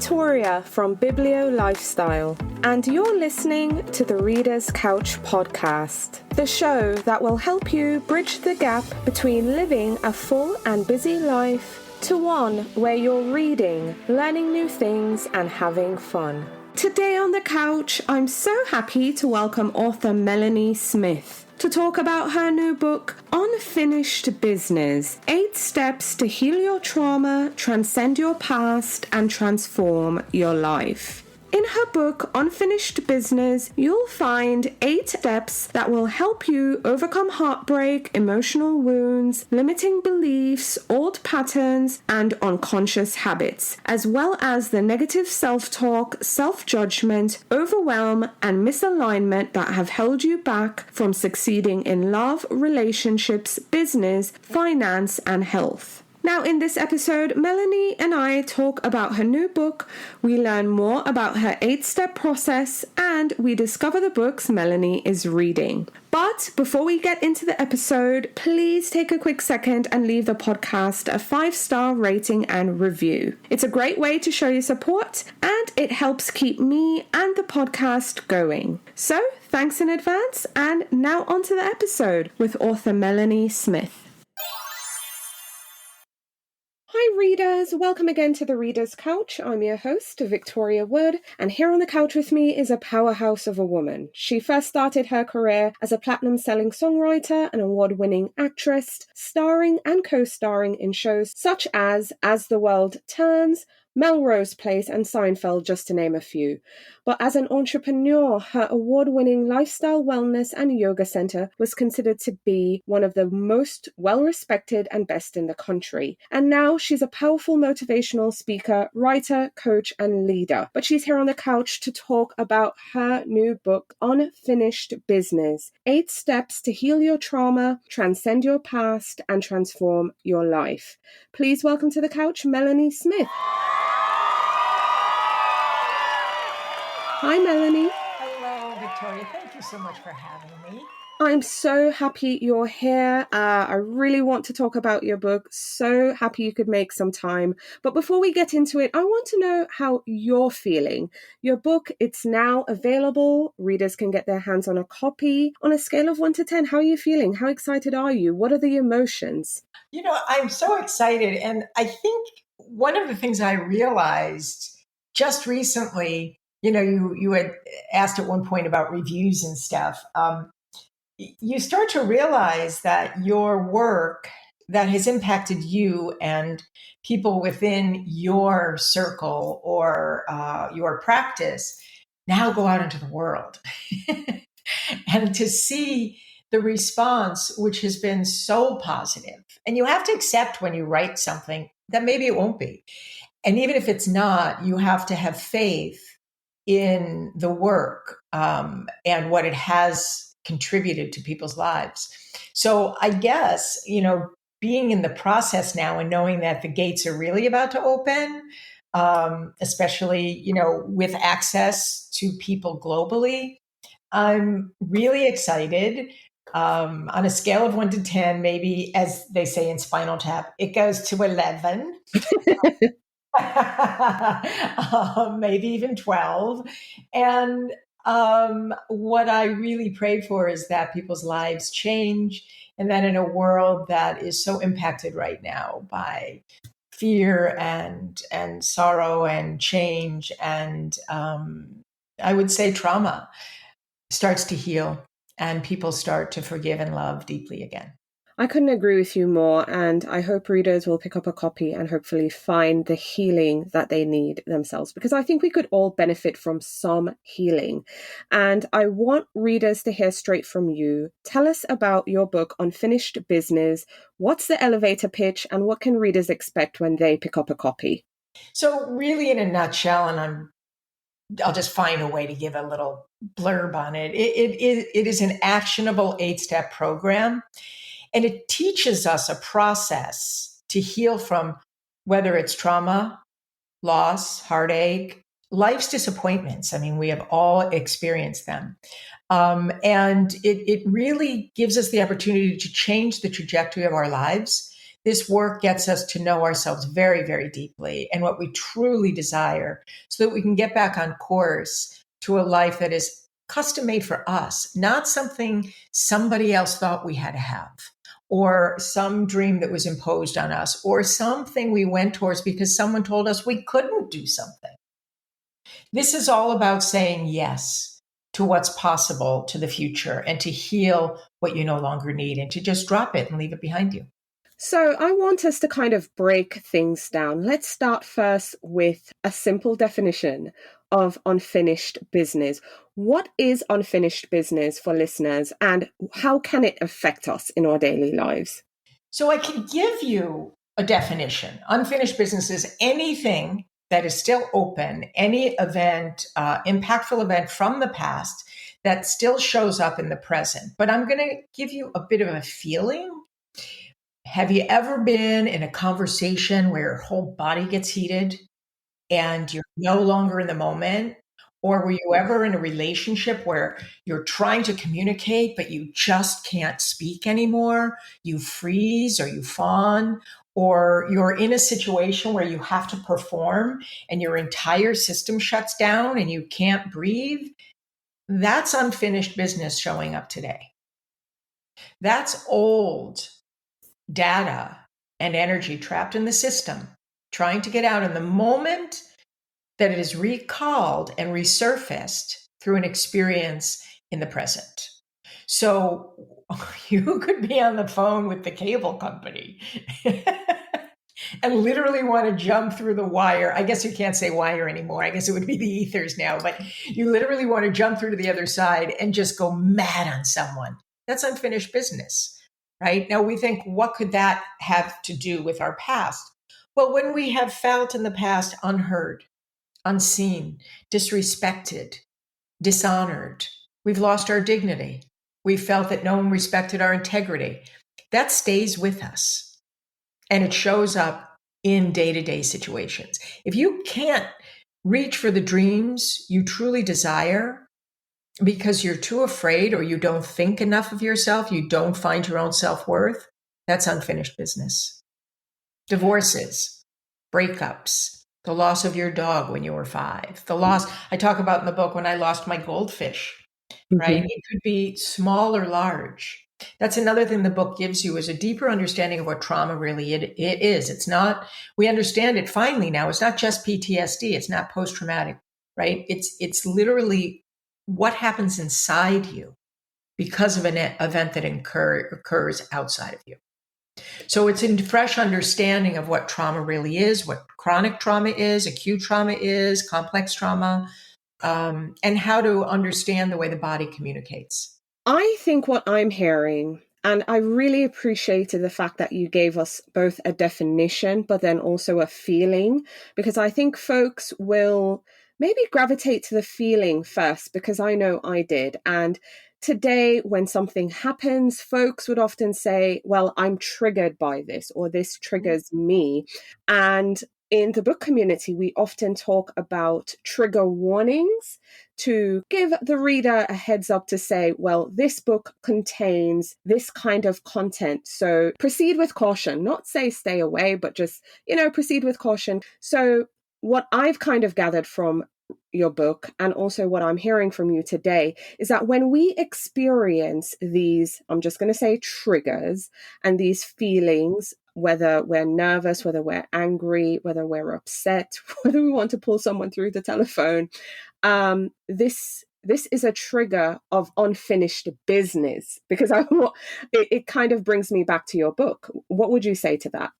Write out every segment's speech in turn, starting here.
Victoria from Biblio Lifestyle, and you're listening to the Reader's Couch podcast, the show that will help you bridge the gap between living a full and busy life to one where you're reading, learning new things, and having fun. Today on the couch, I'm so happy to welcome author Melanie Smith to talk about her new book, Unfinished Business: 8 Steps to Heal Your Trauma, Transcend Your Past, and Transform Your Life. In her book, Unfinished Business, you'll find 8 steps that will help you overcome heartbreak, emotional wounds, limiting beliefs, old patterns, and unconscious habits, as well as the negative self-talk, self-judgment, overwhelm, and misalignment that have held you back from succeeding in love, relationships, business, finance, and health. Now, in this episode, Melanie and I talk about her new book, we learn more about her 8-step process, and we discover the books Melanie is reading. But before we get into the episode, please take a quick second and leave the podcast a 5-star rating and review. It's a great way to show your support, and it helps keep me and the podcast going. So, thanks in advance, and now on to the episode with author Melanie Smith. Hi readers, welcome again to the Reader's Couch. I'm your host, Victoria Wood, and here on the couch with me is a powerhouse of a woman. She first started her career as a platinum-selling songwriter, an award-winning actress, starring and co-starring in shows such as the World Turns, Melrose Place, and Seinfeld, just to name a few. But as an entrepreneur, her award-winning lifestyle wellness and yoga center was considered to be one of the most well-respected and best in the country. And now she's a powerful motivational speaker, writer, coach, and leader. But she's here on the couch to talk about her new book, Unfinished Business: 8 Steps to Heal Your Trauma, Transcend Your Past, and Transform Your Life. Please welcome to the couch, Melanie Smith. Hi, Melanie. Hello, Victoria. Thank you so much for having me. I'm so happy you're here. I really want to talk about your book. So happy you could make some time. But before we get into it, I want to know how you're feeling. Your book, it's now available. Readers can get their hands on a copy. On a scale of 1 to 10, how are you feeling? How excited are you? What are the emotions? I'm so excited. And I think one of the things I realized just recently, you had asked at one point about reviews and stuff. You start to realize that your work that has impacted you and people within your circle or your practice now go out into the world. And to see the response, which has been so positive. And you have to accept when you write something that maybe it won't be. And even if it's not, you have to have faith in the work and what it has contributed to people's lives. So I guess, being in the process now and knowing that the gates are really about to open, especially, with access to people globally, I'm really excited. On a scale of 1 to 10, maybe, as they say in Spinal Tap, it goes to 11. Maybe even 12. And what I really pray for is that people's lives change, and that in a world that is so impacted right now by fear and sorrow and change and I would say trauma starts to heal and people start to forgive and love deeply again. I couldn't agree with you more, and I hope readers will pick up a copy and hopefully find the healing that they need themselves, because I think we could all benefit from some healing. And I want readers to hear straight from you. Tell us about your book, Unfinished Business. What's the elevator pitch, and what can readers expect when they pick up a copy? So really, in a nutshell, and I'll just find a way to give a little blurb on it. It is an actionable 8-step program. And it teaches us a process to heal from whether it's trauma, loss, heartache, life's disappointments. I mean, we have all experienced them. And it really gives us the opportunity to change the trajectory of our lives, this work gets us to know ourselves very, very deeply and what we truly desire so that we can get back on course to a life that is custom made for us, not something somebody else thought we had to have, or some dream that was imposed on us, or something we went towards because someone told us we couldn't do something. This is all about saying yes to what's possible, to the future, and to heal what you no longer need, and to just drop it and leave it behind you. So I want us to kind of break things down. Let's start first with a simple definition of unfinished business. What is unfinished business for listeners, and how can it affect us in our daily lives? So I can give you a definition. Unfinished business is anything that is still open, any event, impactful event from the past that still shows up in the present. But I'm going to give you a bit of a feeling. Have you ever been in a conversation where your whole body gets heated and you're no longer in the moment? Or were you ever in a relationship where you're trying to communicate, but you just can't speak anymore? You freeze or you fawn, or you're in a situation where you have to perform and your entire system shuts down and you can't breathe? That's unfinished business showing up today. That's old data and energy trapped in the system, trying to get out. In the moment that it is recalled and resurfaced through an experience in the present. So you could be on the phone with the cable company and literally want to jump through the wire. I guess you can't say wire anymore. I guess it would be the ethers now, but you literally want to jump through to the other side and just go mad on someone. That's unfinished business, right? Now we think, what could that have to do with our past? Well, when we have felt in the past unheard, unseen, disrespected, dishonored, we've lost our dignity, we felt that no one respected our integrity, that stays with us. And it shows up in day-to-day situations. If you can't reach for the dreams you truly desire because you're too afraid, or you don't think enough of yourself, you don't find your own self-worth, that's unfinished business. Divorces, breakups, the loss of your dog when you were 5, the loss I talk about in the book when I lost my goldfish, right? Mhm. It could be small or large. That's another thing the book gives you, is a deeper understanding of what trauma really it is. It's not, we understand it finally now. It's not just PTSD. It's not post-traumatic, right? It's literally what happens inside you because of an event that occurs outside of you. So it's a fresh understanding of what trauma really is, what chronic trauma is, acute trauma is, complex trauma, and how to understand the way the body communicates. I think what I'm hearing, and I really appreciated the fact that you gave us both a definition, but then also a feeling, because I think folks will maybe gravitate to the feeling first, because I know I did. And today, when something happens, folks would often say, well, I'm triggered by this, or this triggers me. And in the book community, we often talk about trigger warnings to give the reader a heads up to say, well, this book contains this kind of content. So proceed with caution, not say stay away, but just, proceed with caution. So what I've kind of gathered from your book, and also what I'm hearing from you today, is that when we experience these, I'm just going to say triggers, and these feelings, whether we're nervous, whether we're angry, whether we're upset, whether we want to pull someone through the telephone, this is a trigger of unfinished business, because it kind of brings me back to your book. What would you say to that?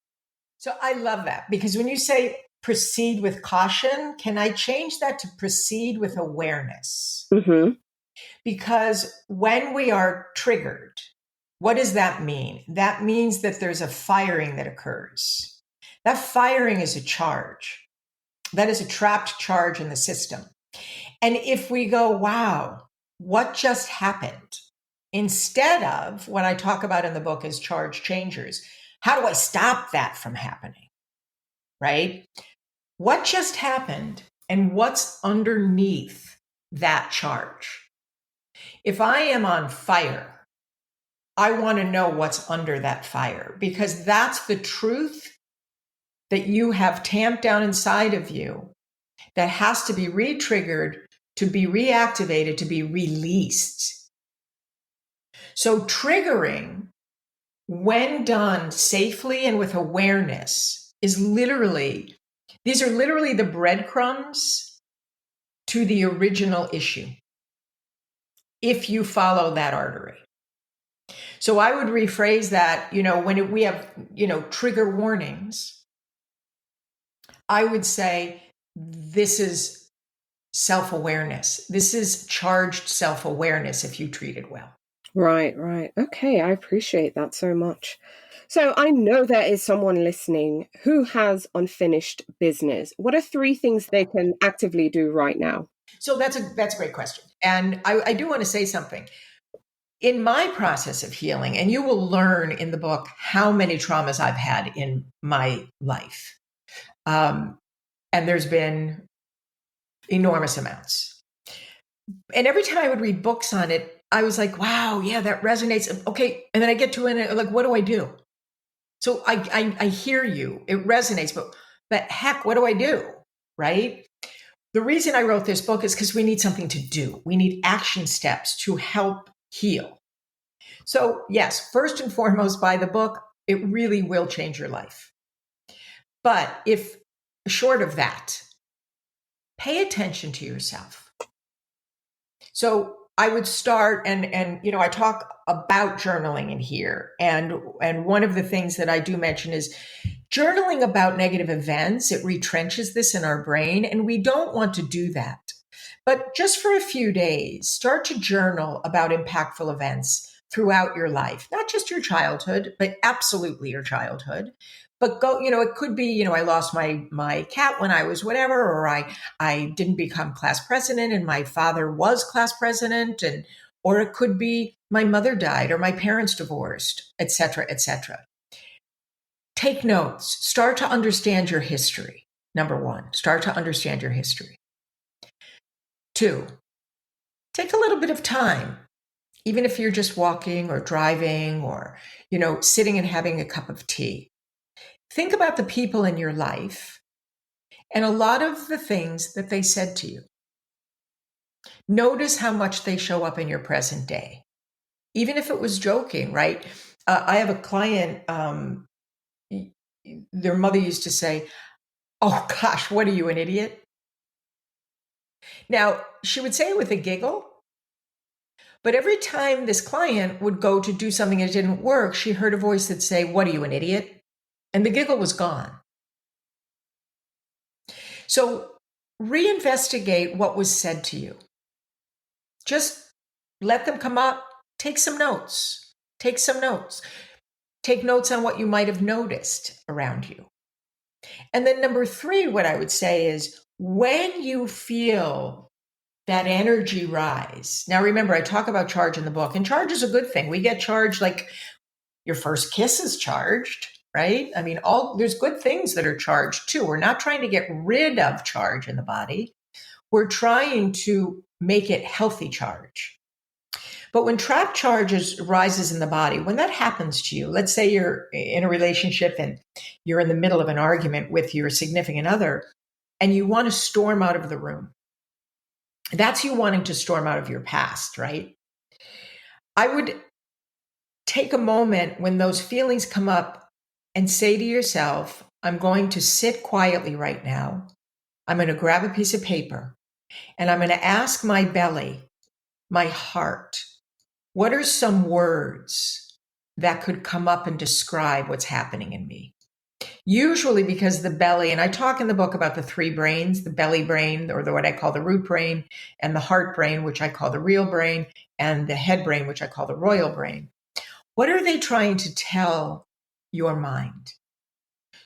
So I love that, because when you say proceed with caution, can I change that to proceed with awareness? Mm-hmm. Because when we are triggered, what does that mean? That means that there's a firing that occurs. That firing is a charge. That is a trapped charge in the system. And if we go, wow, what just happened? Instead of what I talk about in the book as charge changers, how do I stop that from happening? Right? What just happened and what's underneath that charge? If I am on fire, I want to know what's under that fire, because that's the truth that you have tamped down inside of you that has to be re-triggered, to be reactivated, to be released. So triggering, when done safely and with awareness, these are literally the breadcrumbs to the original issue, if you follow that artery. So I would rephrase that, when we have, trigger warnings, I would say this is self-awareness. This is charged self-awareness if you treat it well. Right, right. Okay, I appreciate that so much. So I know there is someone listening who has unfinished business. What are 3 things they can actively do right now? So that's a great question. And I do want to say something. In my process of healing, and you will learn in the book how many traumas I've had in my life. And there's been enormous amounts. And every time I would read books on it, I was like, wow, yeah, that resonates. Okay. And then I get to it, like, what do I do? So I hear you. It resonates, but heck, what do I do? Right? The reason I wrote this book is because we need something to do. We need action steps to help heal. So yes, first and foremost, buy the book. It really will change your life. But if short of that, pay attention to yourself. So I would start, and I talk about journaling in here. And one of the things that I do mention is journaling about negative events. It retrenches this in our brain, and we don't want to do that. But just for a few days, start to journal about impactful events throughout your life, not just your childhood, but absolutely your childhood. But go, it could be, I lost my cat when I was whatever, or I didn't become class president and my father was class president, or it could be my mother died or my parents divorced, et cetera, et cetera. Take notes. Start to understand your history. Number 1, start to understand your history. 2, take a little bit of time, even if you're just walking or driving or, sitting and having a cup of tea. Think about the people in your life and a lot of the things that they said to you. Notice how much they show up in your present day, even if it was joking, right? I have a client, their mother used to say, "Oh gosh, what are you, an idiot?" Now, she would say it with a giggle, but every time this client would go to do something that didn't work, she heard a voice that say, "What are you, an idiot?" And the giggle was gone. So reinvestigate what was said to you. Just let them come up. Take some notes. Take some notes. Take notes on what you might have noticed around you. And then number 3, what I would say is when you feel that energy rise. Now, remember, I talk about charge in the book, and charge is a good thing. We get charged like your first kiss is charged, right? I mean, there's good things that are charged too. We're not trying to get rid of charge in the body. We're trying to make it healthy charge. But when trapped charges rises in the body, when that happens to you, let's say you're in a relationship and you're in the middle of an argument with your significant other and you want to storm out of the room. That's you wanting to storm out of your past, right? I would take a moment when those feelings come up and say to yourself, I'm going to sit quietly right now. I'm going to grab a piece of paper and I'm going to ask my belly, my heart, what are some words that could come up and describe what's happening in me? Usually because the belly, and I talk in the book about the 3 brains, the belly brain, or what I call the root brain, and the heart brain, which I call the real brain, and the head brain, which I call the royal brain. What are they trying to tell your mind?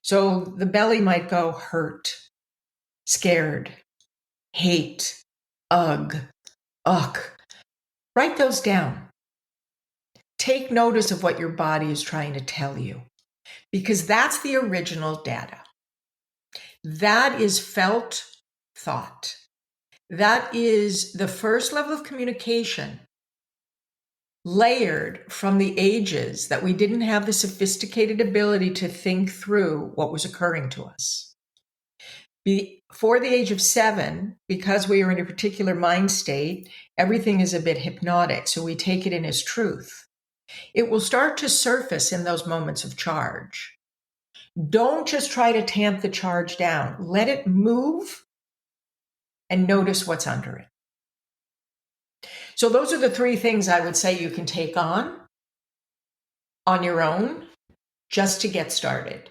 So the belly might go hurt, scared, hate, ugh. Write those down. Take notice of what your body is trying to tell you, because that's the original data. That is felt thought. That is the first level of communication. layered from the ages that we didn't have the sophisticated ability to think through what was occurring to us. Before the age of 7, because we are in a particular mind state, everything is a bit hypnotic, so we take it in as truth. It will start to surface in those moments of charge. Don't just try to tamp the charge down. Let it move and notice what's under it. So those are the 3 things I would say you can take on your own just to get started.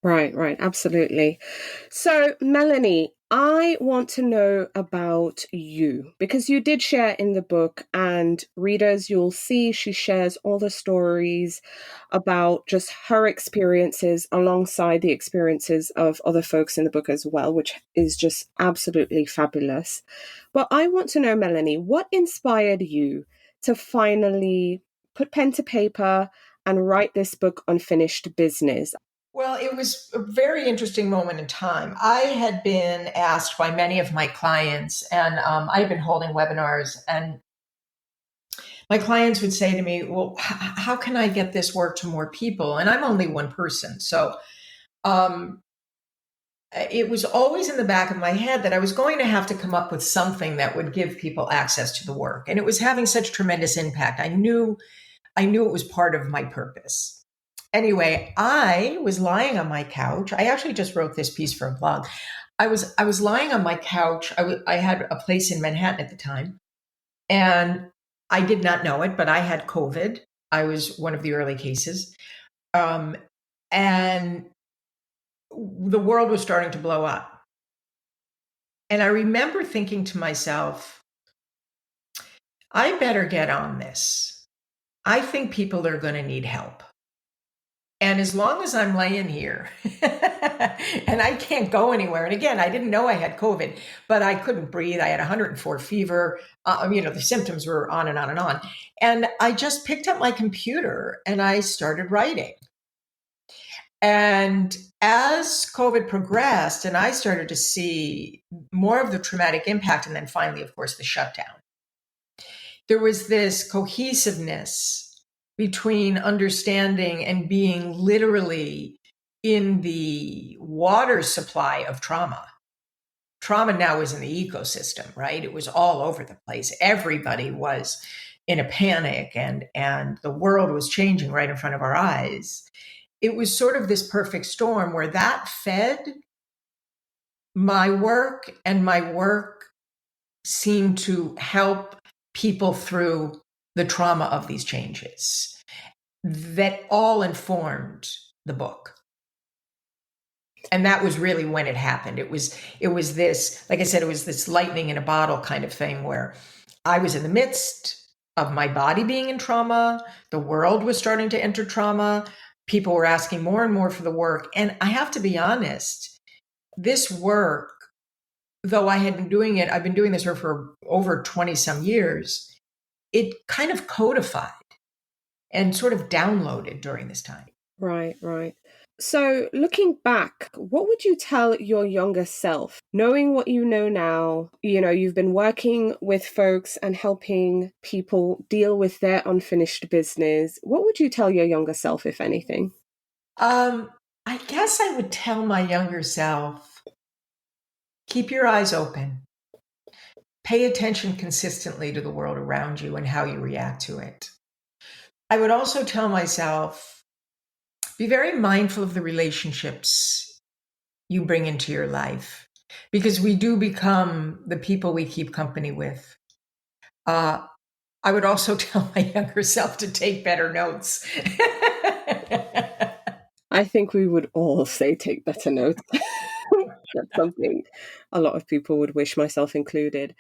Right, absolutely. So, Melanie, I want to know about you because you did share in the book, and readers, you'll see she shares all the stories about just her experiences alongside the experiences of other folks in the book as well, which is just absolutely fabulous. But I want to know, Melanie, what inspired you to finally put pen to paper and write this book, Unfinished Business? Well, it was a very interesting moment in time. I had been asked by many of my clients, and I had been holding webinars, and my clients would say to me, well, how can I get this work to more people? And I'm only one person. So um, it was always in the back of my head that I was going to have to come up with something that would give people access to the work. And it was having such tremendous impact. I knew it was part of my purpose. Anyway, I was lying on my couch. I actually just wrote this piece for a blog. I was lying on my couch. I had a place in Manhattan at the time, and I did not know it, but I had COVID. I was one of the early cases, and the world was starting to blow up. And I remember thinking to myself, I better get on this. I think people are going to need help. And as long as I'm laying here and I can't go anywhere, and again, I didn't know I had COVID, but I couldn't breathe. I had 104 fever. The symptoms were on and on and on. And I just picked up my computer and I started writing. And as COVID progressed and I started to see more of the traumatic impact, and then finally, of course, the shutdown, there was this cohesiveness between understanding and being literally in the water supply of trauma. Trauma now is in the ecosystem, right? It was all over the place. Everybody was in a panic, and the world was changing right in front of our eyes. It was sort of this perfect storm where that fed my work, and my work seemed to help people through the trauma of these changes that all informed the book. And that was really when it happened. It was this, like I said, it was this lightning in a bottle kind of thing where I was in the midst of my body being in trauma. The world was starting to enter trauma. People were asking more and more for the work. And I have to be honest, this work, though I had been doing it, I've been doing this work for over 20 some years, it kind of codified and sort of downloaded during this time. Right. So looking back, what would you tell your younger self, knowing what you know now? You've been working with folks and helping people deal with their unfinished business. What would you tell your younger self, if anything? I guess I would tell my younger self, keep your eyes open. Pay attention consistently to the world around you and how you react to it. I would also tell myself, be very mindful of the relationships you bring into your life, because we do become the people we keep company with. I would also tell my younger self to take better notes. I think we would all say take better notes. That's something a lot of people would wish, myself included.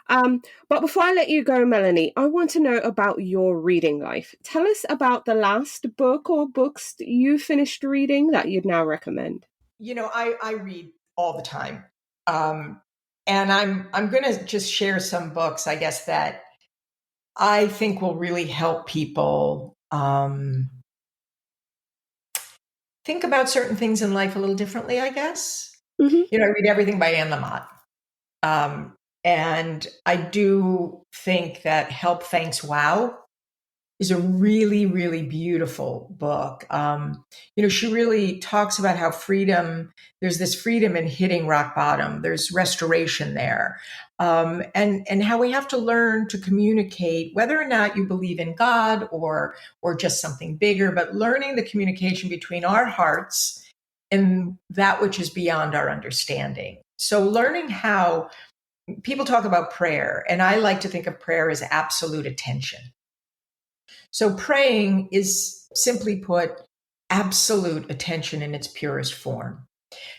But before I let you go, Melanie, I want to know about your reading life. Tell us about the last book or books you finished reading that you'd now recommend. I read all the time. And I'm going to just share some books, I guess, that I think will really help people think about certain things in life a little differently, I guess. Mm-hmm. I read everything by Anne Lamott. And I do think that Help, Thanks, Wow is a really, really beautiful book. She really talks about how there's this freedom in hitting rock bottom. There's restoration there. And how we have to learn to communicate, whether or not you believe in God or just something bigger, but learning the communication between our hearts and that which is beyond our understanding. So learning how people talk about prayer, and I like to think of prayer as absolute attention. So praying is, simply put, absolute attention in its purest form.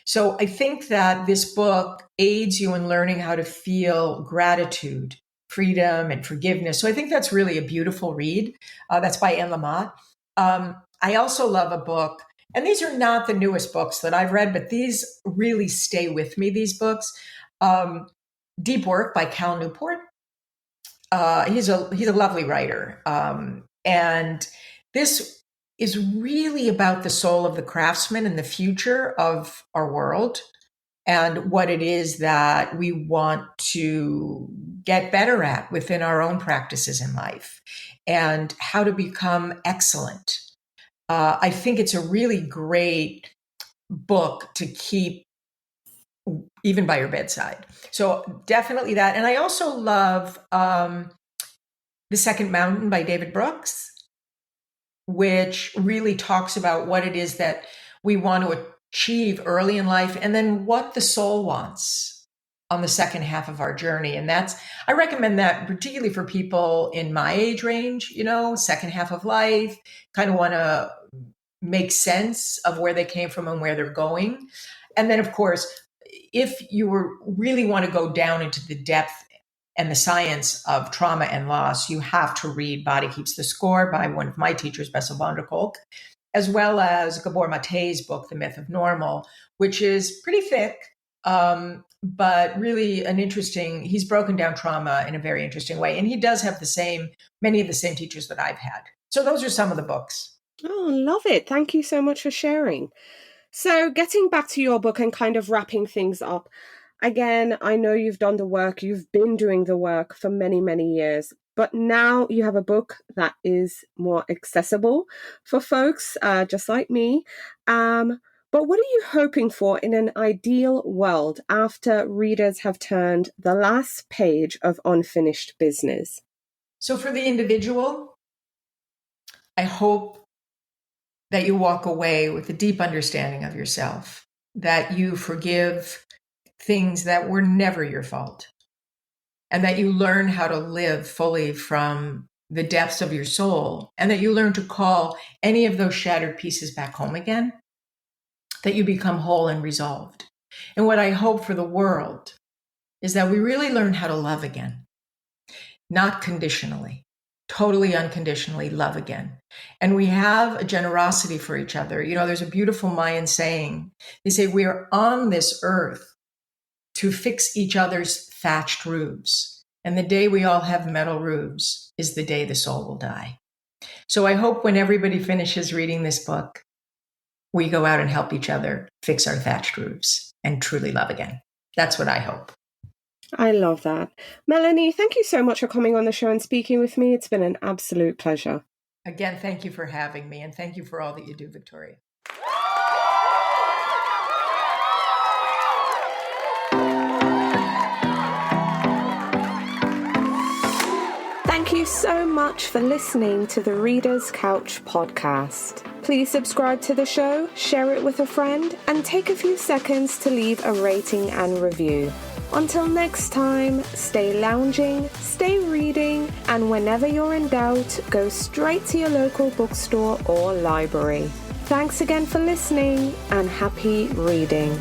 So I think that this book aids you in learning how to feel gratitude, freedom, and forgiveness. So I think that's really a beautiful read. That's by Anne Lamott. I also love a book, and these are not the newest books that I've read, but these really stay with me, these books. Deep Work by Cal Newport. He's a lovely writer. And this is really about the soul of the craftsman and the future of our world and what it is that we want to get better at within our own practices in life and how to become excellent. I think it's a really great book to keep even by your bedside. So definitely that. And I also love The Second Mountain by David Brooks, which really talks about what it is that we want to achieve early in life and then what the soul wants on the second half of our journey. And I recommend that particularly for people in my age range, second half of life, kind of want to make sense of where they came from and where they're going. And then, of course, if you really want to go down into the depth and the science of trauma and loss, you have to read Body Keeps the Score by one of my teachers, Bessel van der Kolk, as well as Gabor Mate's book, The Myth of Normal, which is pretty thick, but really he's broken down trauma in a very interesting way. And he does have many of the same teachers that I've had. So those are some of the books. Oh, love it. Thank you so much for sharing. So getting back to your book and kind of wrapping things up, again, I know you've done the work, you've been doing the work for many, many years, but now you have a book that is more accessible for folks just like me. But what are you hoping for in an ideal world after readers have turned the last page of unfinished business? So for the individual, I hope that you walk away with a deep understanding of yourself, that you forgive things that were never your fault, and that you learn how to live fully from the depths of your soul, and that you learn to call any of those shattered pieces back home again, that you become whole and resolved. And what I hope for the world is that we really learn how to love again, not conditionally, totally unconditionally love again. And we have a generosity for each other. There's a beautiful Mayan saying. They say we are on this earth to fix each other's thatched roofs. And the day we all have metal roofs is the day the soul will die. So I hope when everybody finishes reading this book, we go out and help each other fix our thatched roofs and truly love again. That's what I hope. I love that. Melanie, thank you so much for coming on the show and speaking with me. It's been an absolute pleasure. Again, thank you for having me, and thank you for all that you do, Victoria. Thank you so much for listening to the Reader's Couch podcast. Please subscribe to the show, share it with a friend, and take a few seconds to leave a rating and review. Until next time, stay lounging, stay reading, and whenever you're in doubt, go straight to your local bookstore or library. Thanks again for listening, and happy reading.